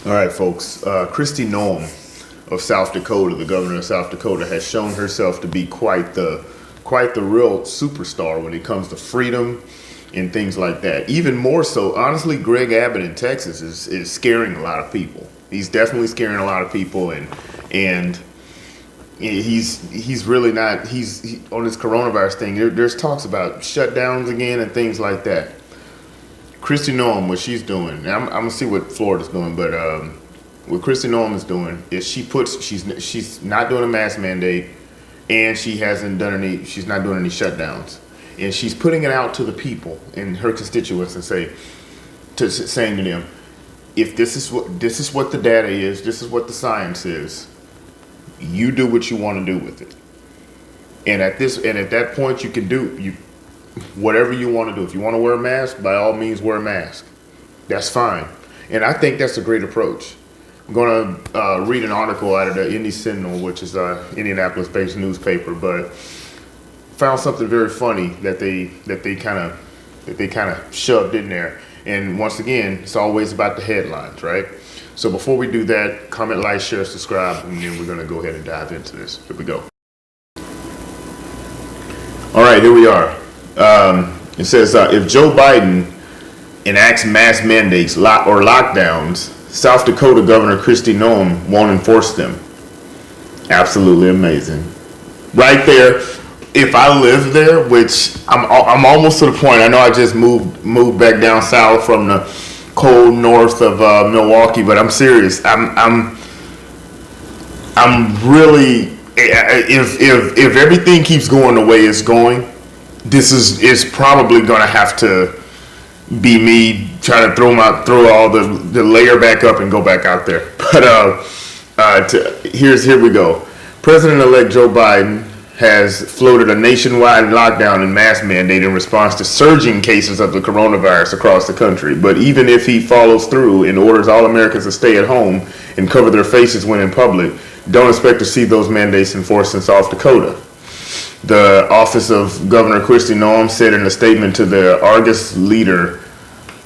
All right, folks. Kristi Noem of South Dakota, the governor of South Dakota, has shown herself to be quite the real superstar when it comes to freedom and things like that. Even more so, honestly, Greg Abbott in Texas is scaring a lot of people. He's definitely scaring a lot of people, and he's really not. On this coronavirus thing. There's talks about shutdowns again and things like that. Kristi Noem, what she's doing, and I'm gonna see what Florida's doing, but what Kristi Noem is doing is she's not doing a mask mandate, and she's not doing any shutdowns, and she's putting it out to the people and her constituents and saying to them, if this is what the data is, this is what the science is, you do what you want to do with it, and at that point you can do whatever you want to do. If you want to wear a mask, by all means wear a mask. That's fine. And I think that's a great approach. I'm going to read an article out of the Indy Sentinel, which is an Indianapolis-based newspaper, but found something very funny that they kind of shoved in there. And once again, it's always about the headlines, right? So before we do that, comment, like, share, subscribe, and then we're going to go ahead and dive into this. Here we go. All right, here we are. It says, if Joe Biden enacts mask mandates or lockdowns, South Dakota Governor Kristi Noem won't enforce them. Absolutely amazing. Right there. If I lived there, which I'm almost to the point. I know I just moved back down south from the cold north of Milwaukee, but I'm serious. I'm really, if everything keeps going the way it's going, this is probably going to have to be me trying to throw all the layer back up and go back out there. But here we go. President-elect Joe Biden has floated a nationwide lockdown and mask mandate in response to surging cases of the coronavirus across the country. But even if he follows through and orders all Americans to stay at home and cover their faces when in public, don't expect to see those mandates enforced in South Dakota. The office of Governor Kristi Noem said in a statement to the Argus Leader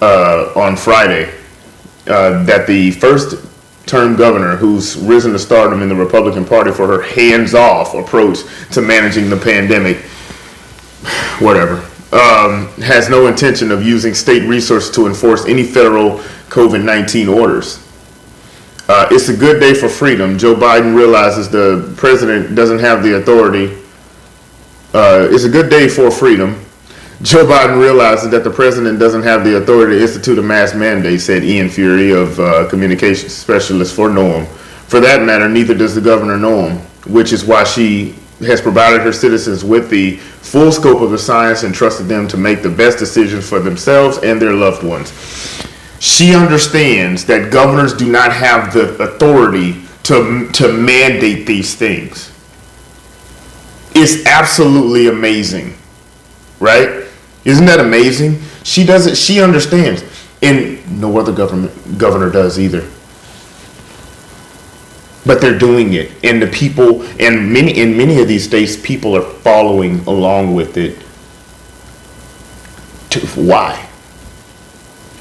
on Friday that the first-term governor, who's risen to stardom in the Republican Party for her hands-off approach to managing the pandemic, has no intention of using state resources to enforce any federal COVID-19 orders. It's a good day for freedom. Joe Biden realizes the president doesn't have the authority. It's a good day for freedom. Joe Biden realizes that the president doesn't have the authority to institute a mask mandate, said Ian Fury of communications specialist for Noem. For that matter, neither does the governor Noem, which is why she has provided her citizens with the full scope of the science and trusted them to make the best decisions for themselves and their loved ones. She understands that governors do not have the authority to mandate these things. It's absolutely amazing, right? Isn't that amazing? She does it. She understands, and no other governor does either. But they're doing it, and the people, and in many of these states, people are following along with it. Why?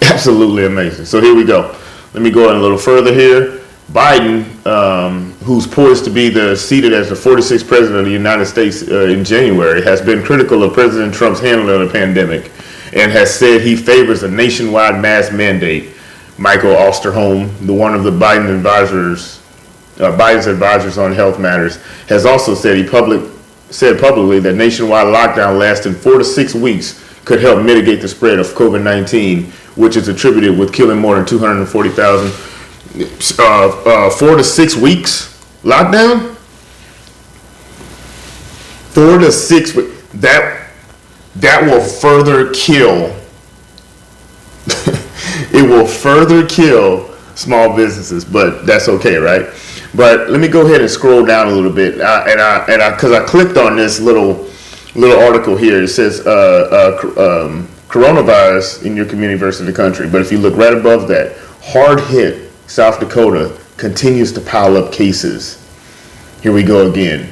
Absolutely amazing. So here we go. Let me go in a little further here. Biden, who's poised to be seated as the 46th president of the United States in January, has been critical of President Trump's handling of the pandemic and has said he favors a nationwide mask mandate. Michael Osterholm, one of the Biden's advisors on health matters, has also said publicly that nationwide lockdown lasting 4 to 6 weeks could help mitigate the spread of COVID-19, which is attributed with killing more than 240,000. 4 to 6 weeks lockdown. 4 to 6 weeks. That will further kill. It will further kill small businesses, but that's okay, right? But let me go ahead and scroll down a little bit, because I clicked on this little article here. It says coronavirus in your community versus the country. But if you look right above that, hard hit South Dakota continues to pile up cases. Here we go again.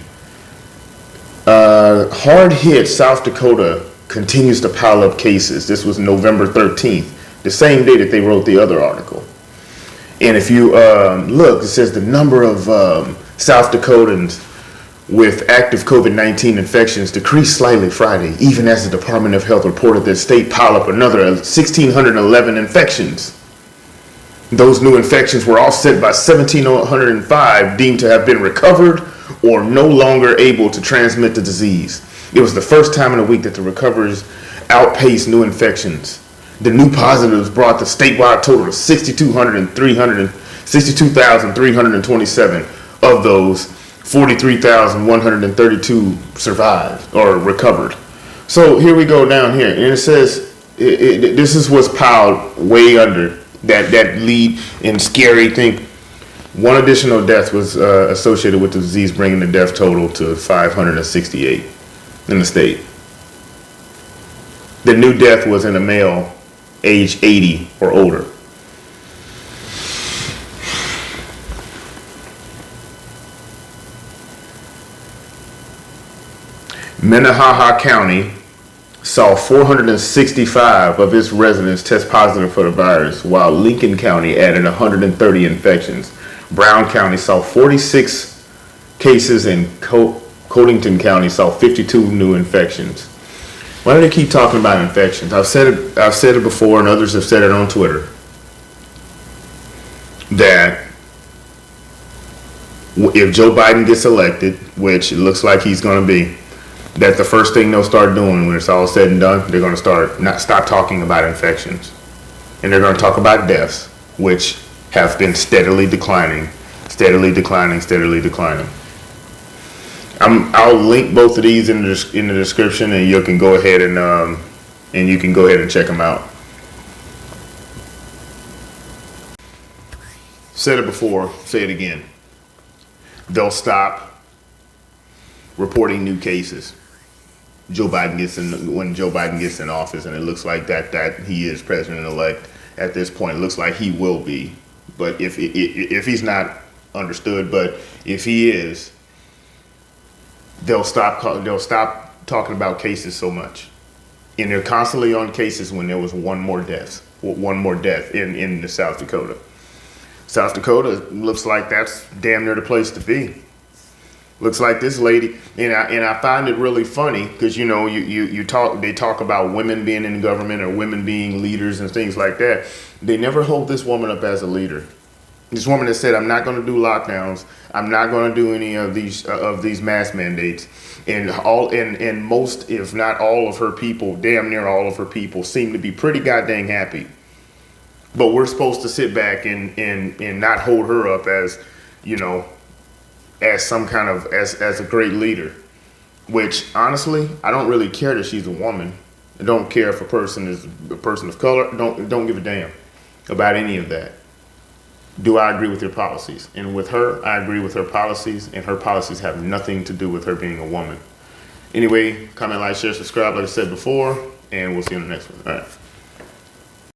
Hard hit South Dakota continues to pile up cases. This was November 13th, the same day that they wrote the other article. And if you look, it says the number of South Dakotans with active COVID-19 infections decreased slightly Friday, even as the Department of Health reported that state piled up another 1,611 infections. Those new infections were offset by 1,705 deemed to have been recovered or no longer able to transmit the disease. It was the first time in a week that the recoveries outpaced new infections. The new positives brought the statewide total to 62,327. Of those, 43,132 survived or recovered. So here we go down here, and it says this is what's piled way under that lead and scary thing. One additional death was associated with the disease, bringing the death total to 568 in the state. The new death was in a male age 80 or older. Minnehaha County saw 465 of its residents test positive for the virus, while Lincoln County added 130 infections. Brown County saw 46 cases, and Codington County saw 52 new infections. Why do they keep talking about infections? I've said it before, and others have said it on Twitter, that if Joe Biden gets elected, which it looks like he's going to be, that the first thing they'll start doing when it's all said and done, they're going to stop talking about infections, and they're going to talk about deaths, which have been steadily declining. I'll link both of these in the description, and you can go ahead and check them out. Said it before, say it again. They'll stop reporting new cases. When Joe Biden gets in office, and it looks like that he is president-elect at this point. It looks like he will be, but if he's not, understood. But if he is, they'll stop talking about cases so much, and they're constantly on cases when there was one more death in the South Dakota. South Dakota looks like that's damn near the place to be. Looks like this lady, and I find it really funny because they talk about women being in government or women being leaders and things like that. They never hold this woman up as a leader. This woman that said, "I'm not going to do lockdowns. I'm not going to do any of these mask mandates." And most, if not all of her people, damn near all of her people, seem to be pretty goddamn happy. But we're supposed to sit back and not hold her up as, as some kind of as a great leader, which honestly I don't really care that she's a woman. I don't care if a person is a person of color. Don't give a damn about any of that. Do I agree with your policies? And with her, I agree with her policies, and her policies have nothing to do with her being a woman. Anyway, comment, like, share, subscribe, like I said before, and we'll see you in the next one. All right.